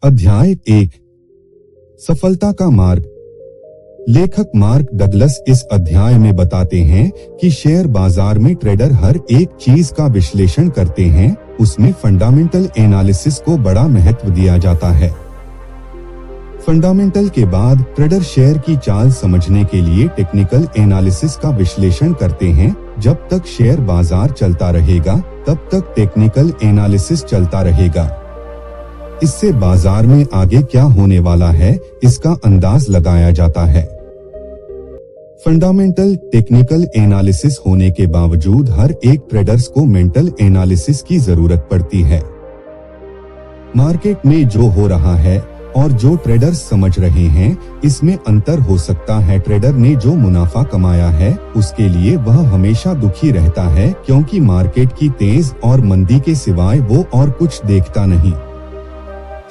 अध्याय 1 सफलता का मार्ग। लेखक मार्क डगलस इस अध्याय में बताते हैं कि शेयर बाजार में ट्रेडर हर एक चीज का विश्लेषण करते हैं, उसमें फंडामेंटल एनालिसिस को बड़ा महत्व दिया जाता है। फंडामेंटल के बाद ट्रेडर शेयर की चाल समझने के लिए टेक्निकल एनालिसिस का विश्लेषण करते हैं। जब तक शेयर बाजार चलता रहेगा तब तक टेक्निकल एनालिसिस चलता रहेगा। इससे बाजार में आगे क्या होने वाला है इसका अंदाज लगाया जाता है। फंडामेंटल टेक्निकल एनालिसिस होने के बावजूद हर एक ट्रेडर्स को मेंटल एनालिसिस की जरूरत पड़ती है। मार्केट में जो हो रहा है और जो ट्रेडर्स समझ रहे हैं इसमें अंतर हो सकता है। ट्रेडर ने जो मुनाफा कमाया है उसके लिए वह हमेशा दुखी रहता है, क्योंकि मार्केट की तेज और मंदी के सिवाय वो और कुछ देखता नहीं।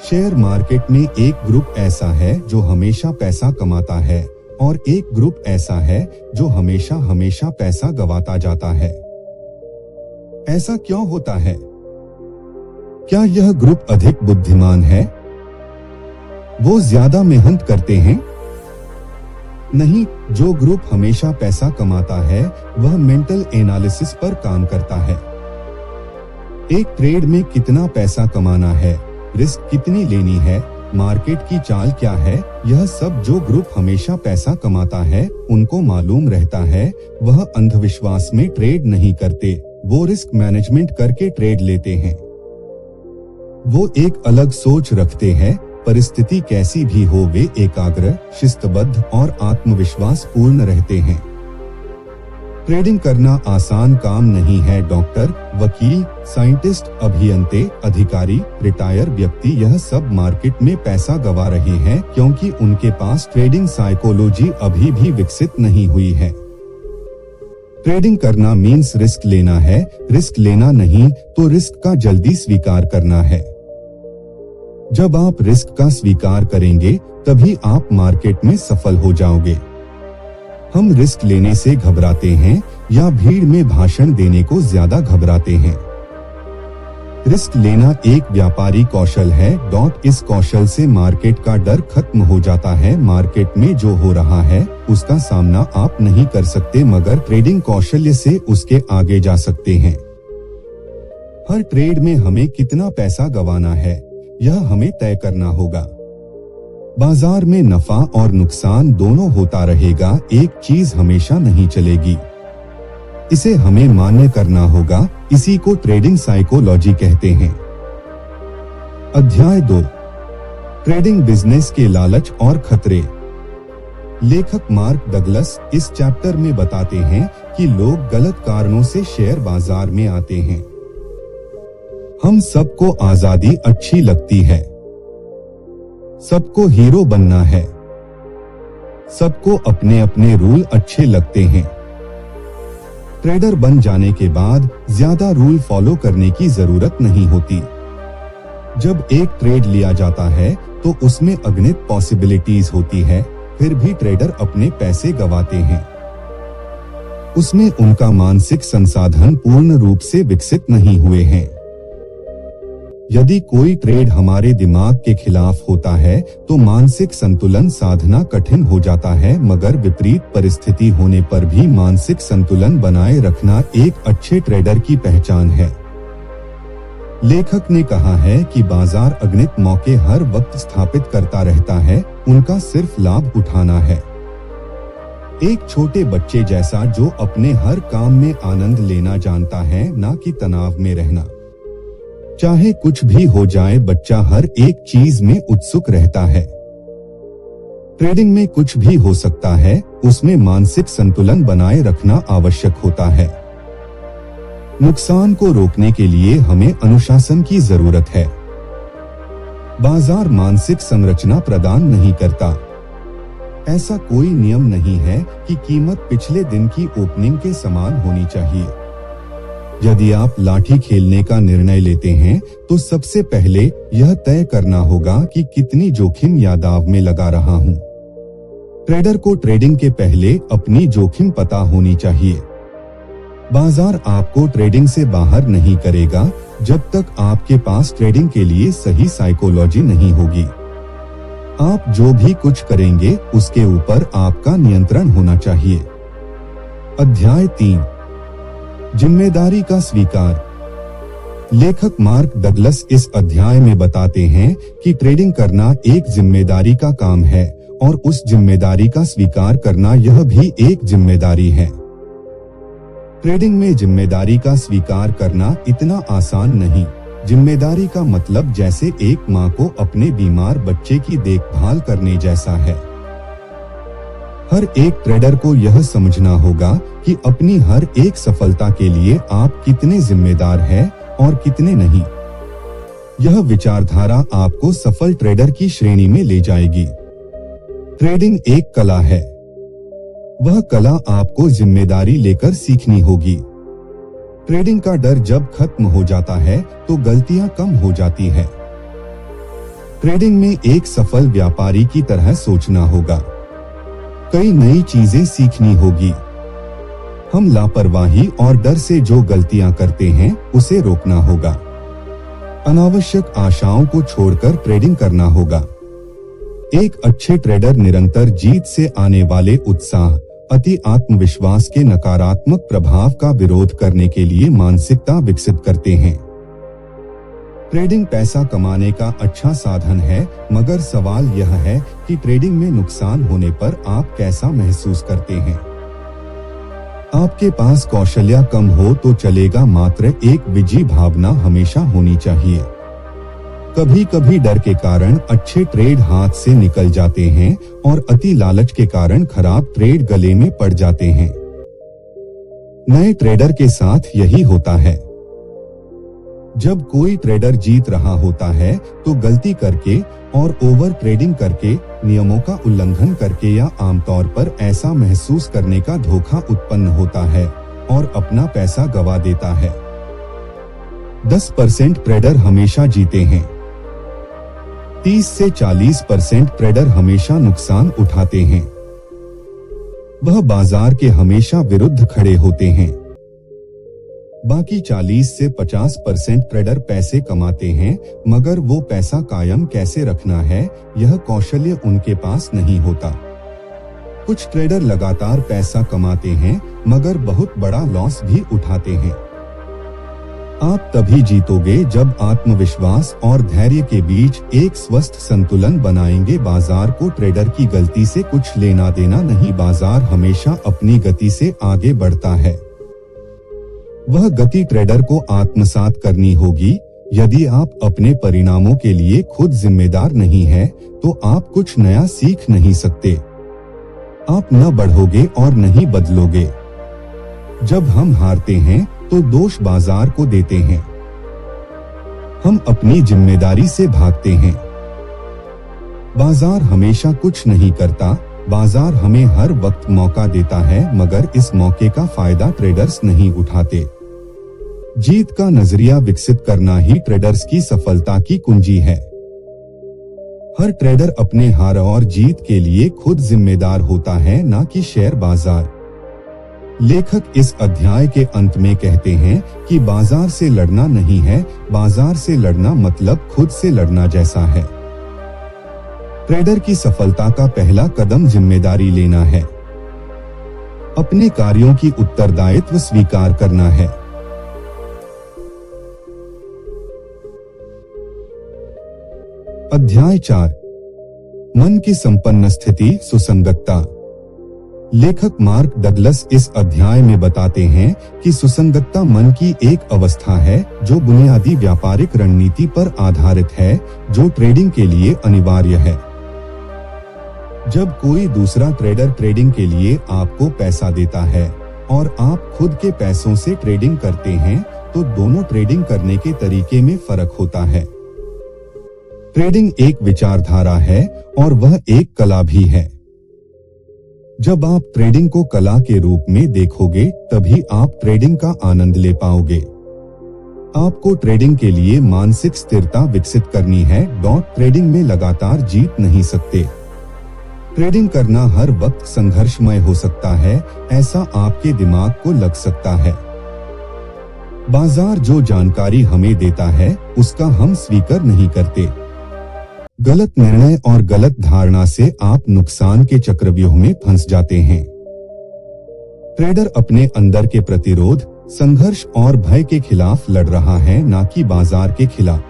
शेयर मार्केट में एक ग्रुप ऐसा है जो हमेशा पैसा कमाता है और एक ग्रुप ऐसा है जो हमेशा पैसा गंवाता जाता है। ऐसा क्यों होता है? क्या यह ग्रुप अधिक बुद्धिमान है? वो ज्यादा मेहनत करते हैं? नहीं, जो ग्रुप हमेशा पैसा कमाता है वह मेंटल एनालिसिस पर काम करता है। एक ट्रेड में कितना पैसा कमाना है, रिस्क कितनी लेनी है, मार्केट की चाल क्या है, यह सब जो ग्रुप हमेशा पैसा कमाता है उनको मालूम रहता है। वह अंधविश्वास में ट्रेड नहीं करते, वो रिस्क मैनेजमेंट करके ट्रेड लेते हैं। वो एक अलग सोच रखते हैं। परिस्थिति कैसी भी हो वे एकाग्र, शिस्तबद्ध और आत्मविश्वास पूर्ण रहते हैं। ट्रेडिंग करना आसान काम नहीं है। डॉक्टर, वकील, साइंटिस्ट, अभियंते, अधिकारी, रिटायर व्यक्ति यह सब मार्केट में पैसा गंवा रहे हैं क्योंकि उनके पास ट्रेडिंग साइकोलॉजी अभी भी विकसित नहीं हुई है। ट्रेडिंग करना मीन्स रिस्क लेना है, रिस्क लेना नहीं तो रिस्क का जल्दी स्वीकार करना है। जब आप रिस्क का स्वीकार करेंगे तभी आप मार्केट में सफल हो जाओगे। हम रिस्क लेने से घबराते हैं या भीड़ में भाषण देने को ज्यादा घबराते हैं। रिस्क लेना एक व्यापारी कौशल है। इस कौशल से मार्केट का डर खत्म हो जाता है। मार्केट में जो हो रहा है उसका सामना आप नहीं कर सकते, मगर ट्रेडिंग कौशल्य से उसके आगे जा सकते हैं। हर ट्रेड में हमें कितना पैसा गंवाना है यह हमें तय करना होगा। बाजार में नफा और नुकसान दोनों होता रहेगा, एक चीज हमेशा नहीं चलेगी। इसे हमें मान्य करना होगा। इसी को ट्रेडिंग साइकोलॉजी कहते हैं। अध्याय 2 ट्रेडिंग बिजनेस के लालच और खतरे। लेखक मार्क डगलस इस चैप्टर में बताते हैं कि लोग गलत कारणों से शेयर बाजार में आते हैं। हम सबको आजादी अच्छी लगती है, सबको हीरो बनना है, सबको अपने अपने रूल अच्छे लगते हैं। ट्रेडर बन जाने के बाद ज्यादा रूल फॉलो करने की जरूरत नहीं होती। जब एक ट्रेड लिया जाता है तो उसमें अगणित पॉसिबिलिटीज होती है, फिर भी ट्रेडर अपने पैसे गंवाते हैं। उसमें उनका मानसिक संसाधन पूर्ण रूप से विकसित नहीं हुए हैं। यदि कोई ट्रेड हमारे दिमाग के खिलाफ होता है तो मानसिक संतुलन साधना कठिन हो जाता है, मगर विपरीत परिस्थिति होने पर भी मानसिक संतुलन बनाए रखना एक अच्छे ट्रेडर की पहचान है। लेखक ने कहा है कि बाजार अगणित मौके हर वक्त स्थापित करता रहता है, उनका सिर्फ लाभ उठाना है। एक छोटे बच्चे जैसा जो अपने हर काम में आनंद लेना जानता है, ना कि तनाव में रहना। चाहे कुछ भी हो जाए बच्चा हर एक चीज में उत्सुक रहता है। ट्रेडिंग में कुछ भी हो सकता है, उसमें मानसिक संतुलन बनाए रखना आवश्यक होता है। नुकसान को रोकने के लिए हमें अनुशासन की जरूरत है। बाजार मानसिक संरचना प्रदान नहीं करता। ऐसा कोई नियम नहीं है कि कीमत पिछले दिन की ओपनिंग के समान होनी चाहिए। यदि आप लाठी खेलने का निर्णय लेते हैं तो सबसे पहले यह तय करना होगा कि कितनी जोखिम या दांव में लगा रहा हूं। ट्रेडर को ट्रेडिंग के पहले अपनी जोखिम पता होनी चाहिए। बाजार आपको ट्रेडिंग से बाहर नहीं करेगा जब तक आपके पास ट्रेडिंग के लिए सही साइकोलॉजी नहीं होगी। आप जो भी कुछ करेंगे उसके ऊपर आपका नियंत्रण होना चाहिए। अध्याय 3, जिम्मेदारी का स्वीकार। लेखक मार्क डगलस इस अध्याय में बताते हैं कि ट्रेडिंग करना एक जिम्मेदारी का काम है और उस जिम्मेदारी का स्वीकार करना यह भी एक जिम्मेदारी है। ट्रेडिंग में जिम्मेदारी का स्वीकार करना इतना आसान नहीं। जिम्मेदारी का मतलब जैसे एक माँ को अपने बीमार बच्चे की देखभाल करने जैसा है। हर एक ट्रेडर को यह समझना होगा कि अपनी हर एक सफलता के लिए आप कितने जिम्मेदार हैं और कितने नहीं। यह विचारधारा आपको सफल ट्रेडर की श्रेणी में ले जाएगी। ट्रेडिंग एक कला है। वह कला आपको जिम्मेदारी लेकर सीखनी होगी। ट्रेडिंग का डर जब खत्म हो जाता है तो गलतियां कम हो जाती है। ट्रेडिंग में एक सफल व्यापारी की तरह सोचना होगा। कई नई चीजें सीखनी होगी। हम लापरवाही और डर से जो गलतियां करते हैं उसे रोकना होगा। अनावश्यक आशाओं को छोड़कर ट्रेडिंग करना होगा। एक अच्छे ट्रेडर निरंतर जीत से आने वाले उत्साह, अति आत्मविश्वास के नकारात्मक प्रभाव का विरोध करने के लिए मानसिकता विकसित करते हैं। ट्रेडिंग पैसा कमाने का अच्छा साधन है, मगर सवाल यह है कि ट्रेडिंग में नुकसान होने पर आप कैसा महसूस करते हैं। आपके पास कौशल्या कम हो तो चलेगा, मात्र एक विजयी भावना हमेशा होनी चाहिए। कभी कभी डर के कारण अच्छे ट्रेड हाथ से निकल जाते हैं और अति लालच के कारण खराब ट्रेड गले में पड़ जाते हैं। नए ट्रेडर के साथ यही होता है। जब कोई ट्रेडर जीत रहा होता है तो गलती करके और ओवर ट्रेडिंग करके, नियमों का उल्लंघन करके या आमतौर पर ऐसा महसूस करने का धोखा उत्पन्न होता है और अपना पैसा गवा देता है। 10% ट्रेडर हमेशा जीते हैं। 30 से 40% ट्रेडर हमेशा नुकसान उठाते हैं। वह बाजार के हमेशा विरुद्ध खड़े होते हैं। बाकी 40 से 50% ट्रेडर पैसे कमाते हैं, मगर वो पैसा कायम कैसे रखना है यह कौशल्य उनके पास नहीं होता। कुछ ट्रेडर लगातार पैसा कमाते हैं मगर बहुत बड़ा लॉस भी उठाते हैं। आप तभी जीतोगे जब आत्मविश्वास और धैर्य के बीच एक स्वस्थ संतुलन बनाएंगे। बाजार को ट्रेडर की गलती से कुछ लेना देना नहीं। बाजार हमेशा अपनी गति से आगे बढ़ता है। वह गति ट्रेडर को आत्मसात करनी होगी। यदि आप अपने परिणामों के लिए खुद जिम्मेदार नहीं हैं, तो आप कुछ नया सीख नहीं सकते। आप न बढ़ोगे और नहीं बदलोगे। जब हम हारते हैं तो दोष बाजार को देते हैं। हम अपनी जिम्मेदारी से भागते हैं। बाजार हमेशा कुछ नहीं करता। बाजार हमें हर वक्त मौका देता है, मगर इस मौके का फायदा ट्रेडर्स नहीं उठाते। जीत का नजरिया विकसित करना ही ट्रेडर्स की सफलता की कुंजी है। हर ट्रेडर अपने हार और जीत के लिए खुद जिम्मेदार होता है, ना कि शेयर बाजार। लेखक इस अध्याय के अंत में कहते हैं कि बाजार से लड़ना नहीं है, बाजार से लड़ना मतलब खुद से लड़ना जैसा है। ट्रेडर की सफलता का पहला कदम जिम्मेदारी लेना है। अपने कार्यों की उत्तरदायित्व स्वीकार करना है। अध्याय 4, मन की संपन्न स्थिति, सुसंगतता। लेखक मार्क डगलस इस अध्याय में बताते हैं कि सुसंगतता मन की एक अवस्था है जो बुनियादी व्यापारिक रणनीति पर आधारित है, जो ट्रेडिंग के लिए अनिवार्य है। जब कोई दूसरा ट्रेडर ट्रेडिंग के लिए आपको पैसा देता है और आप खुद के पैसों से ट्रेडिंग करते हैं, तो दोनों ट्रेडिंग करने के तरीके में फर्क होता है। ट्रेडिंग एक विचारधारा है और वह एक कला भी है। जब आप ट्रेडिंग को कला के रूप में देखोगे, तभी आप ट्रेडिंग का आनंद ले पाओगे। आपको ट्रेडिंग के लिए मानसिक स्थिरता विकसित करनी है। ट्रेडिंग में लगातार जीत नहीं सकते। ट्रेडिंग करना हर वक्त संघर्षमय हो सकता है, ऐसा आपके दिमाग को लग सकता है। बाजार जो जानकारी हमें देता है उसका हम स्वीकार नहीं करते। गलत निर्णय और गलत धारणा से आप नुकसान के चक्रव्यूह में फंस जाते हैं। ट्रेडर अपने अंदर के प्रतिरोध, संघर्ष और भय के खिलाफ लड़ रहा है, ना कि बाजार के खिलाफ।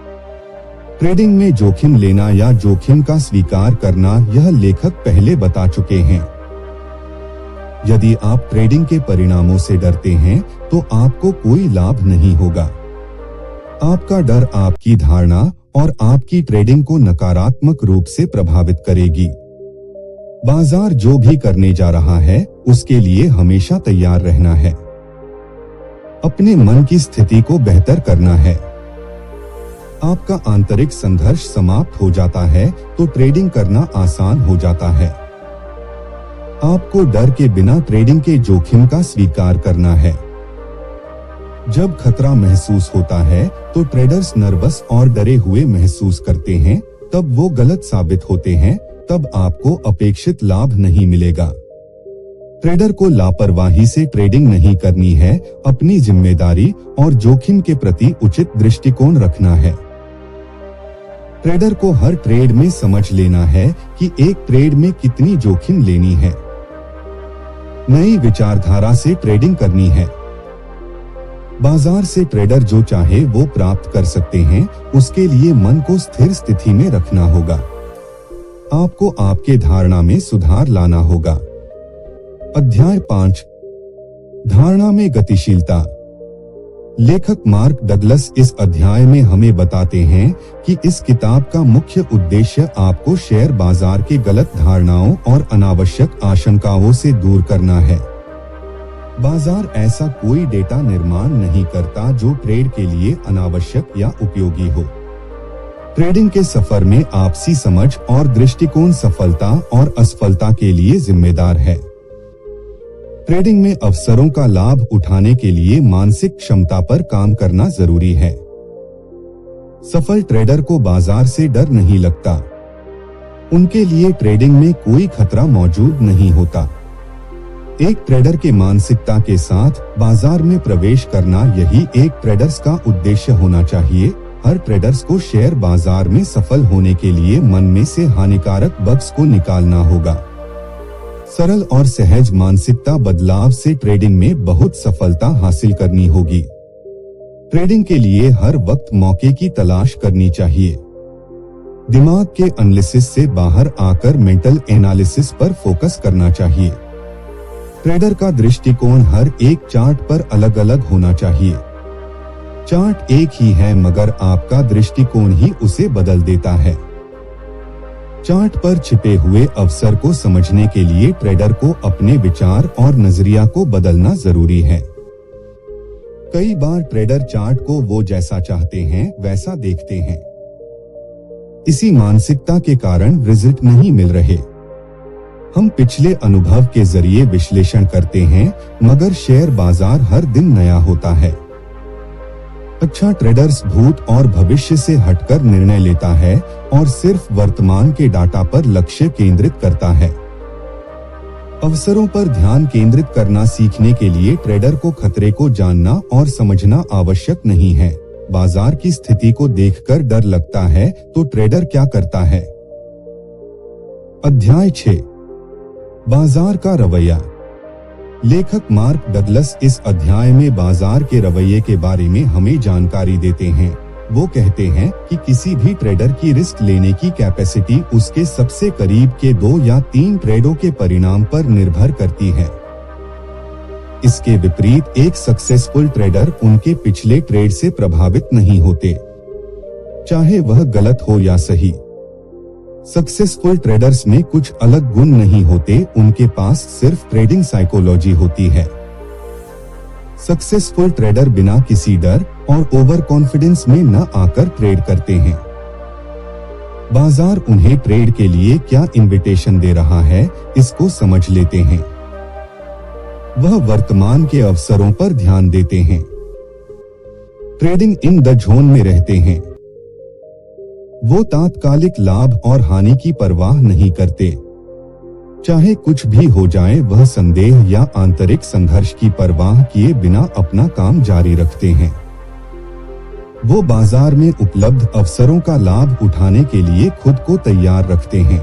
ट्रेडिंग में जोखिम लेना या जोखिम का स्वीकार करना, यह लेखक पहले बता चुके हैं। यदि आप ट्रेडिंग के परिणामों से डरते हैं तो आपको कोई लाभ नहीं होगा। आपका डर आपकी धारणा और आपकी ट्रेडिंग को नकारात्मक रूप से प्रभावित करेगी। बाजार जो भी करने जा रहा है उसके लिए हमेशा तैयार रहना है। अपने मन की स्थिति को बेहतर करना है। आपका आंतरिक संघर्ष समाप्त हो जाता है तो ट्रेडिंग करना आसान हो जाता है। आपको डर के बिना ट्रेडिंग के जोखिम का स्वीकार करना है। जब खतरा महसूस होता है तो ट्रेडर्स नर्वस और डरे हुए महसूस करते हैं, तब वो गलत साबित होते हैं, तब आपको अपेक्षित लाभ नहीं मिलेगा। ट्रेडर को लापरवाही से ट्रेडिंग नहीं करनी है, अपनी जिम्मेदारी और जोखिम के प्रति उचित दृष्टिकोण रखना है। ट्रेडर को हर ट्रेड में समझ लेना है कि एक ट्रेड में कितनी जोखिम लेनी है। नई विचारधारा से ट्रेडिंग करनी है। बाजार से ट्रेडर जो चाहे वो प्राप्त कर सकते हैं, उसके लिए मन को स्थिर स्थिति में रखना होगा। आपको आपके धारणा में सुधार लाना होगा। अध्याय 5, धारणा में गतिशीलता। लेखक मार्क डगलस इस अध्याय में हमें बताते हैं कि इस किताब का मुख्य उद्देश्य आपको शेयर बाजार के गलत धारणाओं और अनावश्यक आशंकाओं से दूर करना है। बाजार ऐसा कोई डेटा निर्माण नहीं करता जो ट्रेड के लिए अनावश्यक या उपयोगी हो। ट्रेडिंग के सफर में आपसी समझ और दृष्टिकोण सफलता और असफलता के लिए जिम्मेदार है। ट्रेडिंग में अवसरों का लाभ उठाने के लिए मानसिक क्षमता पर काम करना जरूरी है। सफल ट्रेडर को बाजार से डर नहीं लगता। उनके लिए ट्रेडिंग में कोई खतरा मौजूद नहीं होता। एक ट्रेडर के मानसिकता के साथ बाजार में प्रवेश करना, यही एक ट्रेडर्स का उद्देश्य होना चाहिए। हर ट्रेडर्स को शेयर बाजार में सफल होने के लिए मन में से हानिकारक बग्स को निकालना होगा। सरल और सहज मानसिकता बदलाव से ट्रेडिंग में बहुत सफलता हासिल करनी होगी। ट्रेडिंग के लिए हर वक्त मौके की तलाश करनी चाहिए। दिमाग के एनालिसिस से बाहर आकर मेंटल एनालिसिस पर फोकस करना चाहिए। ट्रेडर का दृष्टिकोण हर एक चार्ट पर अलग अलग होना चाहिए। चार्ट एक ही है मगर आपका दृष्टिकोण ही उसे बदल देता है। चार्ट पर छिपे हुए अवसर को समझने के लिए ट्रेडर को अपने विचार और नजरिया को बदलना जरूरी है। कई बार ट्रेडर चार्ट को वो जैसा चाहते हैं वैसा देखते हैं। इसी मानसिकता के कारण रिजल्ट नहीं मिल रहे। हम पिछले अनुभव के जरिए विश्लेषण करते हैं मगर शेयर बाजार हर दिन नया होता है। अच्छा ट्रेडर्स भूत और भविष्य से हटकर निर्णय लेता है और सिर्फ वर्तमान के डाटा पर लक्ष्य केंद्रित करता है। अवसरों पर ध्यान केंद्रित करना सीखने के लिए ट्रेडर को खतरे को जानना और समझना आवश्यक नहीं है। बाजार की स्थिति को देखकर डर लगता है तो ट्रेडर क्या करता है? अध्याय 6, बाजार का रवैया। लेखक मार्क डगलस इस अध्याय में बाजार के रवैये के बारे में हमें जानकारी देते हैं। वो कहते हैं कि किसी भी ट्रेडर की रिस्क लेने की कैपेसिटी उसके सबसे करीब के 2 या 3 ट्रेडों के परिणाम पर निर्भर करती है। इसके विपरीत एक सक्सेसफुल ट्रेडर उनके पिछले ट्रेड से प्रभावित नहीं होते, चाहे वह गलत हो या सही। सक्सेसफुल ट्रेडर्स में कुछ अलग गुण नहीं होते, उनके पास सिर्फ ट्रेडिंग साइकोलॉजी होती है। सक्सेसफुल ट्रेडर बिना किसी डर और ओवर कॉन्फिडेंस में न आकर ट्रेड करते हैं। बाजार उन्हें ट्रेड के लिए क्या इनविटेशन दे रहा है इसको समझ लेते हैं। वह वर्तमान के अवसरों पर ध्यान देते हैं। ट्रेडिंग इन द जोन में रहते हैं। वो तात्कालिक लाभ और हानि की परवाह नहीं करते। चाहे कुछ भी हो जाए वह संदेह या आंतरिक संघर्ष की परवाह किए बिना अपना काम जारी रखते हैं। वो बाजार में उपलब्ध अवसरों का लाभ उठाने के लिए खुद को तैयार रखते हैं।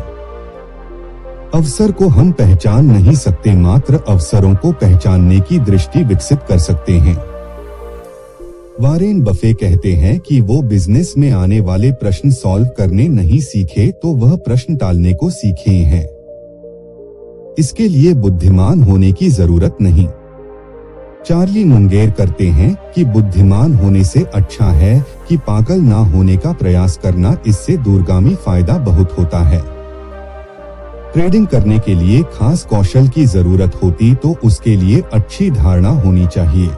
अवसर को हम पहचान नहीं सकते, मात्र अवसरों को पहचानने की दृष्टि विकसित कर सकते हैं। वारेन बफे कहते हैं कि वो बिजनेस में आने वाले प्रश्न सॉल्व करने नहीं सीखे तो वह प्रश्न टालने को सीखे हैं। इसके लिए बुद्धिमान होने की जरूरत नहीं। चार्ली मुंगेर करते हैं कि बुद्धिमान होने से अच्छा है कि पागल ना होने का प्रयास करना, इससे दूरगामी फायदा बहुत होता है। ट्रेडिंग करने के लिए खास कौशल की जरूरत होती तो उसके लिए अच्छी धारणा होनी चाहिए।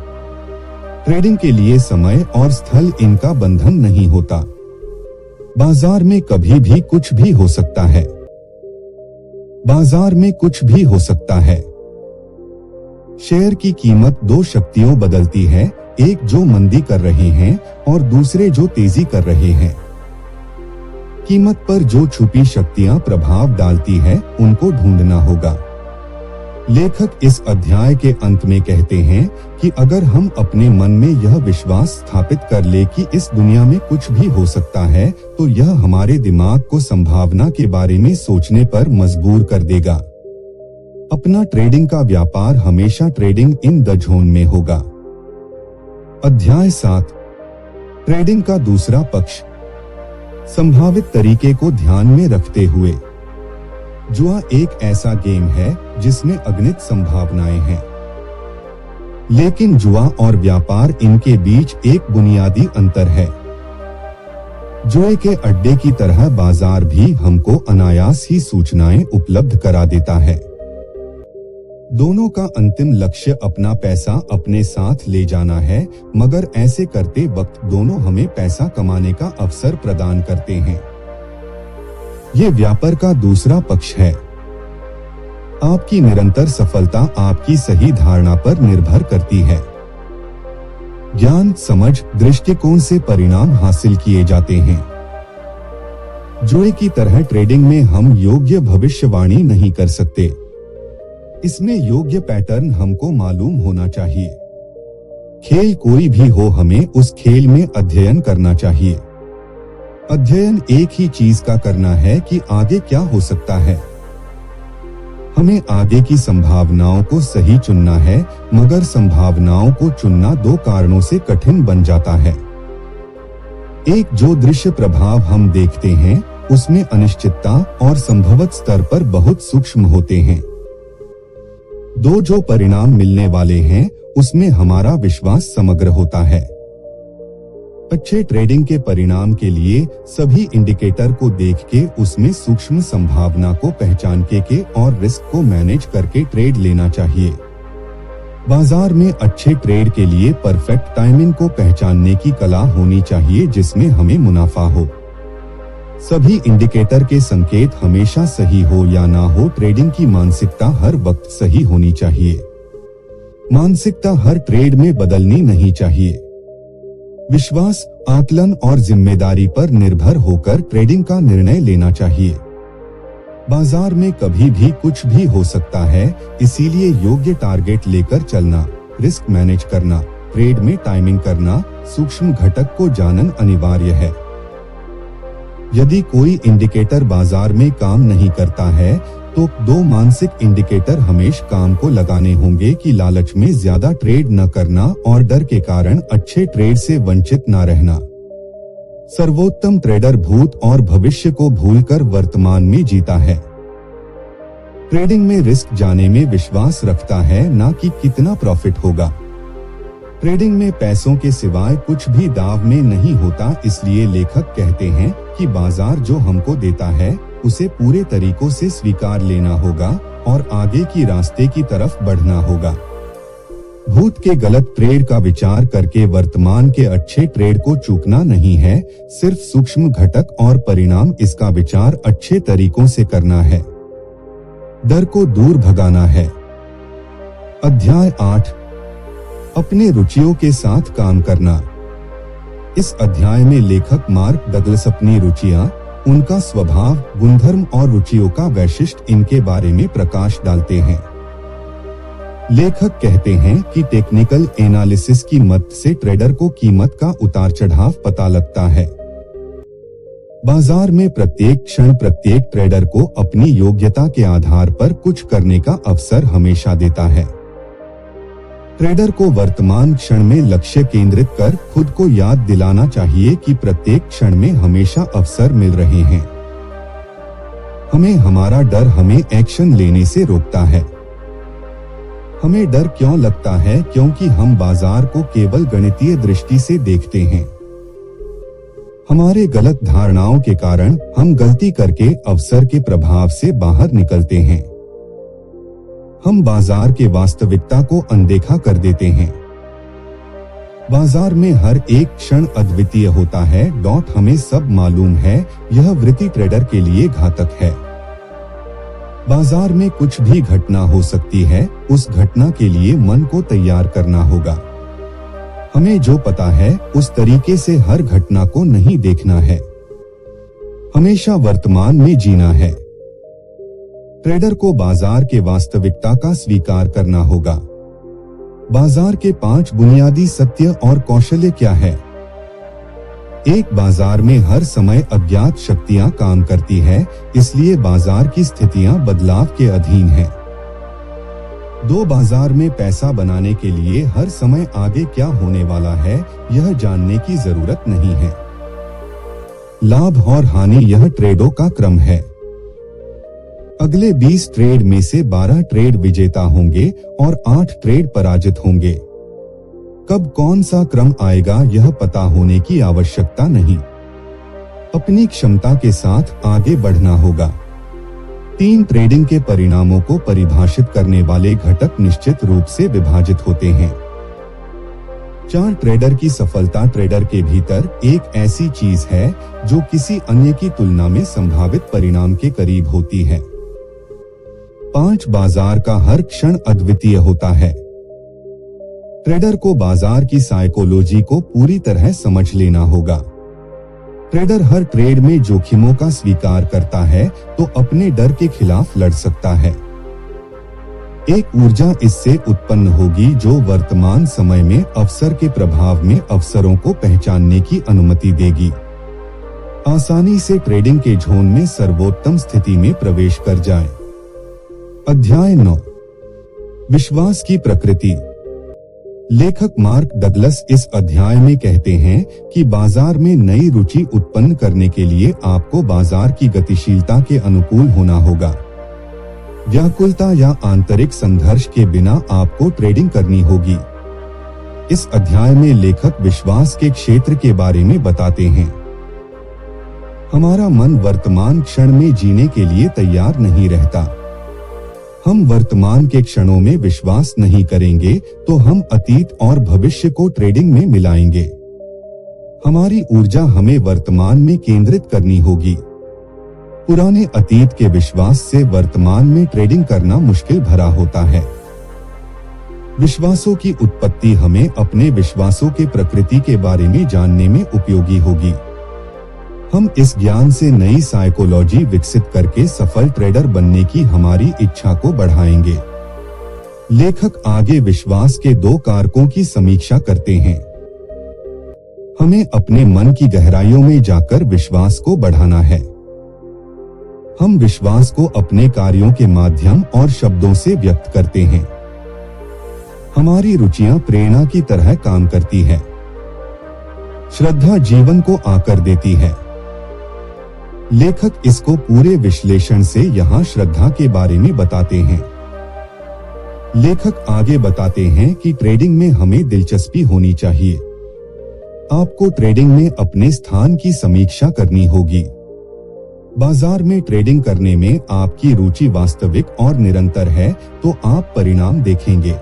ट्रेडिंग के लिए समय और स्थल इनका बंधन नहीं होता। बाजार में कभी भी कुछ भी हो सकता है। बाजार में कुछ भी हो सकता है। शेयर की कीमत दो शक्तियों बदलती है, एक जो मंदी कर रहे हैं और दूसरे जो तेजी कर रहे हैं। कीमत पर जो छुपी शक्तियां प्रभाव डालती है उनको ढूंढना होगा। लेखक इस अध्याय के अंत में कहते हैं कि अगर हम अपने मन में यह विश्वास स्थापित कर ले कि इस दुनिया में कुछ भी हो सकता है, तो यह हमारे दिमाग को संभावना के बारे में सोचने पर मजबूर कर देगा। अपना ट्रेडिंग का व्यापार हमेशा ट्रेडिंग इन द जोन में होगा। अध्याय 7, ट्रेडिंग का दूसरा पक्ष। संभावित तरीके को ध्यान में रखते हुए, जुआ एक ऐसा गेम है जिसमें अगणित संभावनाएं हैं, लेकिन जुआ और व्यापार, इनके बीच एक बुनियादी अंतर है। जुए के अड्डे की तरह बाजार भी हमको अनायास ही सूचनाएं उपलब्ध करा देता है। दोनों का अंतिम लक्ष्य अपना पैसा अपने साथ ले जाना है, मगर ऐसे करते वक्त दोनों हमें पैसा कमाने का अवसर प्रदान करते हैं। ये व्यापार का दूसरा पक्ष है। आपकी निरंतर सफलता आपकी सही धारणा पर निर्भर करती है। ज्ञान, समझ, दृष्टिकोण से परिणाम हासिल किए जाते हैं। जुए की तरह ट्रेडिंग में हम योग्य भविष्यवाणी नहीं कर सकते। इसमें योग्य पैटर्न हमको मालूम होना चाहिए। खेल कोई भी हो, हमें उस खेल में अध्ययन करना चाहिए। अध्ययन एक ही चीज का करना है कि आगे क्या हो सकता है। हमें आगे की संभावनाओं को सही चुनना है, मगर संभावनाओं को चुनना दो कारणों से कठिन बन जाता है। एक, जो दृश्य प्रभाव हम देखते हैं उसमें अनिश्चितता और संभवत स्तर पर बहुत सूक्ष्म होते हैं। दो, जो परिणाम मिलने वाले हैं उसमें हमारा विश्वास समग्र होता है। अच्छे ट्रेडिंग के परिणाम के लिए सभी इंडिकेटर को देख के उसमें सूक्ष्म संभावना को पहचान के और रिस्क को मैनेज करके ट्रेड लेना चाहिए। बाजार में अच्छे ट्रेड के लिए परफेक्ट टाइमिंग को पहचानने की कला होनी चाहिए जिसमें हमें मुनाफा हो। सभी इंडिकेटर के संकेत हमेशा सही हो या ना हो, ट्रेडिंग की मानसिकता हर वक्त सही होनी चाहिए। मानसिकता हर ट्रेड में बदलनी नहीं चाहिए। विश्वास, आकलन और जिम्मेदारी पर निर्भर होकर ट्रेडिंग का निर्णय लेना चाहिए। बाजार में कभी भी कुछ भी हो सकता है, इसीलिए योग्य टारगेट लेकर चलना, रिस्क मैनेज करना, ट्रेड में टाइमिंग करना, सूक्ष्म घटक को जानना अनिवार्य है। यदि कोई इंडिकेटर बाजार में काम नहीं करता है तो दो मानसिक इंडिकेटर हमेशा काम को लगाने होंगे कि लालच में ज्यादा ट्रेड न करना और डर के कारण अच्छे ट्रेड से वंचित न रहना। सर्वोत्तम ट्रेडर भूत और भविष्य को भूलकर वर्तमान में जीता है। ट्रेडिंग में रिस्क जाने में विश्वास रखता है, ना कि कितना प्रॉफिट होगा। ट्रेडिंग में पैसों के सिवाय कुछ भी दाव में नहीं होता, इसलिए लेखक कहते हैं कि बाजार जो हमको देता है उसे पूरे तरीकों से स्वीकार लेना होगा और आगे की रास्ते की तरफ बढ़ना होगा। भूत के गलत ट्रेड का विचार करके वर्तमान के अच्छे ट्रेड को चूकना नहीं है, सिर्फ सूक्ष्म घटक और परिणाम, इसका विचार अच्छे तरीकों से करना है। डर को दूर भगाना है। अध्याय 8, अपने रुचियों के साथ काम करना। इस अध्याय में लेखक मार्क डगलस अपनी रुचियां, उनका स्वभाव, गुणधर्म और रुचियों का वैशिष्ट्य, इनके बारे में प्रकाश डालते हैं। लेखक कहते हैं कि टेक्निकल एनालिसिस की मदद से ट्रेडर को कीमत का उतार चढ़ाव पता लगता है। बाजार में प्रत्येक क्षण प्रत्येक ट्रेडर को अपनी योग्यता के आधार पर कुछ करने का अवसर हमेशा देता है। ट्रेडर को वर्तमान क्षण में लक्ष्य केंद्रित कर खुद को याद दिलाना चाहिए कि प्रत्येक क्षण में हमेशा अवसर मिल रहे हैं। हमें हमारा डर हमें एक्शन लेने से रोकता है। हमें डर क्यों लगता है? क्योंकि हम बाजार को केवल गणितीय दृष्टि से देखते हैं। हमारे गलत धारणाओं के कारण हम गलती करके अवसर के प्रभाव से बाहर निकलते हैं। हम बाजार के वास्तविकता को अनदेखा कर देते हैं। बाजार में हर एक क्षण अद्वितीय होता है। हमें सब मालूम है, यह वृत्ति ट्रेडर के लिए घातक है। बाजार में कुछ भी घटना हो सकती है, उस घटना के लिए मन को तैयार करना होगा। हमें जो पता है उस तरीके से हर घटना को नहीं देखना है। हमेशा वर्तमान में जीना है। ट्रेडर को बाजार के वास्तविकता का स्वीकार करना होगा। बाजार के 5 बुनियादी सत्य और कौशल्य क्या है? 1. बाजार में हर समय अज्ञात शक्तियां काम करती है, इसलिए बाजार की स्थितियां बदलाव के अधीन हैं। 2. बाजार में पैसा बनाने के लिए हर समय आगे क्या होने वाला है, यह जानने की जरूरत नहीं है। लाभ और हानि यह ट्रेडों का क्रम है। अगले 20 ट्रेड में से 12 ट्रेड विजेता होंगे और 8 ट्रेड पराजित होंगे। कब कौन सा क्रम आएगा यह पता होने की आवश्यकता नहीं। अपनी क्षमता के साथ आगे बढ़ना होगा। 3. ट्रेडिंग के परिणामों को परिभाषित करने वाले घटक निश्चित रूप से विभाजित होते हैं। 4. ट्रेडर की सफलता ट्रेडर के भीतर एक ऐसी चीज है जो किसी अन्य की तुलना में संभावित परिणाम के करीब होती है। 5. बाजार का हर क्षण अद्वितीय होता है। ट्रेडर को बाजार की साइकोलॉजी को पूरी तरह समझ लेना होगा। ट्रेडर हर ट्रेड में जोखिमों का स्वीकार करता है तो अपने डर के खिलाफ लड़ सकता है। एक ऊर्जा इससे उत्पन्न होगी जो वर्तमान समय में अवसर के प्रभाव में अवसरों को पहचानने की अनुमति देगी। आसानी से ट्रेडिंग के जोन में सर्वोत्तम स्थिति में प्रवेश कर जाएं। अध्याय 9 विश्वास की प्रकृति। लेखक मार्क डगलस इस अध्याय में कहते हैं कि बाजार में नई रुचि उत्पन्न करने के लिए आपको बाजार की गतिशीलता के अनुकूल होना होगा। व्याकुलता या आंतरिक संघर्ष के बिना आपको ट्रेडिंग करनी होगी। इस अध्याय में लेखक विश्वास के क्षेत्र के बारे में बताते हैं। हमारा मन वर्तमान क्षण में जीने के लिए तैयार नहीं रहता। हम वर्तमान के क्षणों में विश्वास नहीं करेंगे तो हम अतीत और भविष्य को ट्रेडिंग में मिलाएंगे। हमारी ऊर्जा हमें वर्तमान में केंद्रित करनी होगी। पुराने अतीत के विश्वास से वर्तमान में ट्रेडिंग करना मुश्किल भरा होता है। विश्वासों की उत्पत्ति हमें अपने विश्वासों के प्रकृति के बारे में जानने में उपयोगी होगी। हम इस ज्ञान से नई साइकोलॉजी विकसित करके सफल ट्रेडर बनने की हमारी इच्छा को बढ़ाएंगे। लेखक आगे विश्वास के 2 कारकों की समीक्षा करते हैं। हमें अपने मन की गहराइयों में जाकर विश्वास को बढ़ाना है। हम विश्वास को अपने कार्यों के माध्यम और शब्दों से व्यक्त करते हैं। हमारी रुचियां प्रेरणा की तरह काम करती है। श्रद्धा जीवन को आकर देती है। लेखक इसको पूरे विश्लेषण से यहाँ श्रद्धा के बारे में बताते हैं। लेखक आगे बताते हैं कि ट्रेडिंग में हमें दिलचस्पी होनी चाहिए। आपको ट्रेडिंग में अपने स्थान की समीक्षा करनी होगी। बाजार में ट्रेडिंग करने में आपकी रुचि वास्तविक और निरंतर है तो आप परिणाम देखेंगे।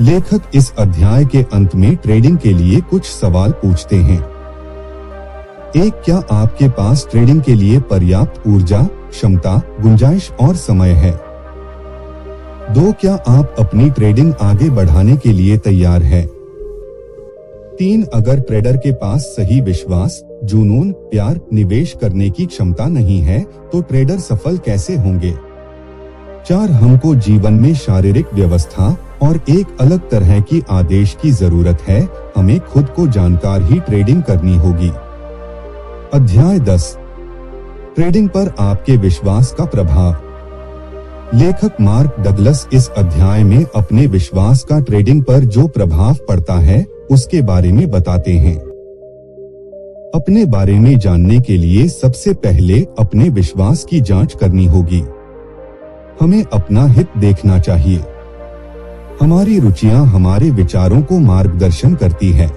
लेखक इस अध्याय के अंत में ट्रेडिंग के लिए कुछ सवाल पूछते हैं। 1. क्या आपके पास ट्रेडिंग के लिए पर्याप्त ऊर्जा, क्षमता, गुंजाइश और समय है? 2. क्या आप अपनी ट्रेडिंग आगे बढ़ाने के लिए तैयार है? 3. अगर ट्रेडर के पास सही विश्वास, जुनून, प्यार, निवेश करने की क्षमता नहीं है तो ट्रेडर सफल कैसे होंगे? 4 हमको जीवन में शारीरिक व्यवस्था और एक अलग तरह की आदेश की जरूरत है। हमें खुद को जानकार ही ट्रेडिंग करनी होगी। अध्याय 10 ट्रेडिंग पर आपके विश्वास का प्रभाव। लेखक मार्क डगलस इस अध्याय में अपने विश्वास का ट्रेडिंग पर जो प्रभाव पड़ता है उसके बारे में बताते हैं। अपने बारे में जानने के लिए सबसे पहले अपने विश्वास की जांच करनी होगी। हमें अपना हित देखना चाहिए। हमारी रुचियां हमारे विचारों को मार्गदर्शन करती है।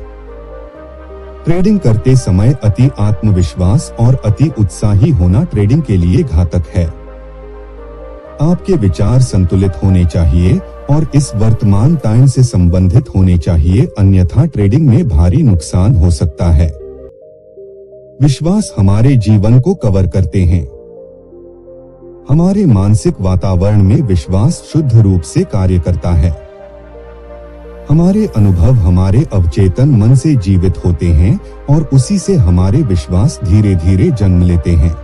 ट्रेडिंग करते समय अति आत्मविश्वास और अति उत्साही होना ट्रेडिंग के लिए घातक है। आपके विचार संतुलित होने चाहिए और इस वर्तमान टाइम से संबंधित होने चाहिए, अन्यथा ट्रेडिंग में भारी नुकसान हो सकता है। विश्वास हमारे जीवन को कवर करते हैं। हमारे मानसिक वातावरण में विश्वास शुद्ध रूप से कार्य करता है। हमारे अनुभव हमारे अवचेतन मन से जीवित होते हैं और उसी से हमारे विश्वास धीरे धीरे जन्म लेते हैं।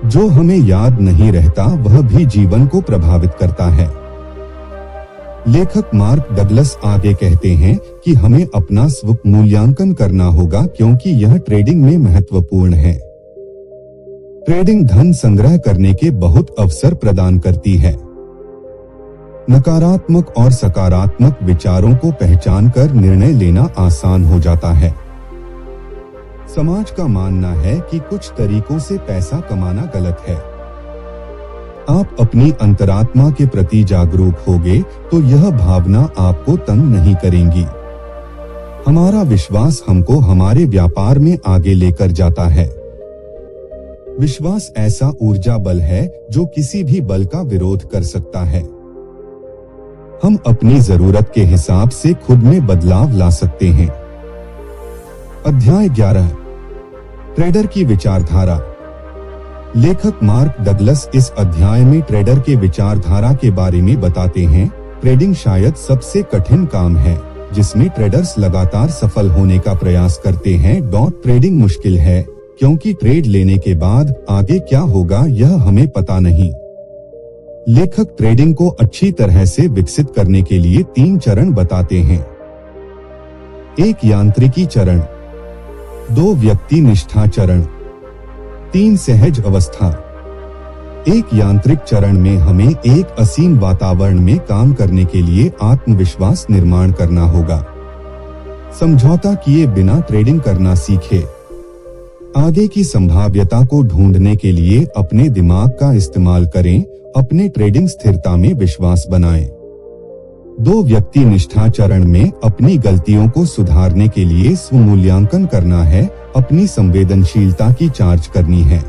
जो हमें याद नहीं रहता वह भी जीवन को प्रभावित करता है। लेखक मार्क डगलस आगे कहते हैं कि हमें अपना स्व मूल्यांकन करना होगा, क्योंकि यह ट्रेडिंग में महत्वपूर्ण है। ट्रेडिंग धन संग्रह करने के बहुत अवसर प्रदान करती है। नकारात्मक और सकारात्मक विचारों को पहचान कर निर्णय लेना आसान हो जाता है। समाज का मानना है कि कुछ तरीकों से पैसा कमाना गलत है। आप अपनी अंतरात्मा के प्रति जागरूक होगे तो यह भावना आपको तंग नहीं करेंगी। हमारा विश्वास हमको हमारे व्यापार में आगे लेकर जाता है। विश्वास ऐसा ऊर्जा बल है जो किसी भी बल का विरोध कर सकता है। हम अपनी जरूरत के हिसाब से खुद में बदलाव ला सकते हैं। अध्याय 11 ट्रेडर की विचारधारा। लेखक मार्क डगलस इस अध्याय में ट्रेडर के विचारधारा के बारे में बताते हैं। ट्रेडिंग शायद सबसे कठिन काम है जिसमें ट्रेडर्स लगातार सफल होने का प्रयास करते हैं। ट्रेडिंग मुश्किल है क्योंकि ट्रेड लेने के बाद आगे क्या होगा यह हमें पता नहीं। लेखक ट्रेडिंग को अच्छी तरह से विकसित करने के लिए 3 चरण बताते हैं। 1 यांत्रिकी चरण, 2 व्यक्ति निष्ठा चरण, 3 सहज अवस्था। 1 यांत्रिक चरण में हमें एक असीम वातावरण में काम करने के लिए आत्मविश्वास निर्माण करना होगा। समझौता किए बिना ट्रेडिंग करना सीखे। आगे की संभाव्यता को ढूंढने के लिए अपने दिमाग का इस्तेमाल करें। अपने ट्रेडिंग स्थिरता में विश्वास बनाएं। 2 व्यक्ति निष्ठा चरण में अपनी गलतियों को सुधारने के लिए स्वमूल्यांकन करना है, अपनी संवेदनशीलता की जांच करनी है।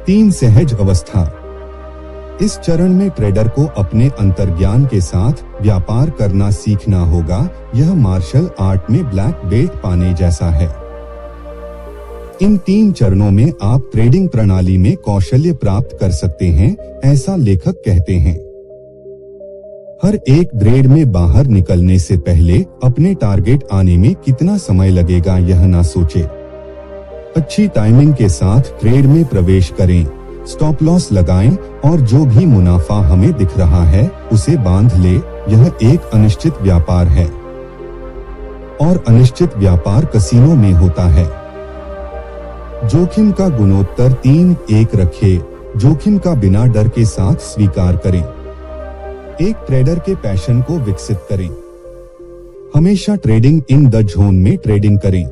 3 सहज अवस्था। इस चरण में ट्रेडर को अपने अंतर्ज्ञान के साथ व्यापार करना सीखना होगा। यह मार्शल आर्ट में ब्लैक बेल्ट पाने जैसा है। इन 3 चरणों में आप ट्रेडिंग प्रणाली में कौशल्य प्राप्त कर सकते हैं, ऐसा लेखक कहते हैं। हर एक ट्रेड में बाहर निकलने से पहले अपने टारगेट आने में कितना समय लगेगा यह ना सोचे। अच्छी टाइमिंग के साथ ट्रेड में प्रवेश करें, स्टॉप लॉस लगाएं और जो भी मुनाफा हमें दिख रहा है उसे बांध ले। यह एक अनिश्चित व्यापार है और अनिश्चित व्यापार कसीनो में होता है। जोखिम का गुणोत्तर 3:1 रखे। जोखिम का बिना डर के साथ स्वीकार करें। एक ट्रेडर के पैशन को विकसित करें। हमेशा ट्रेडिंग इन द जोन में ट्रेडिंग करें।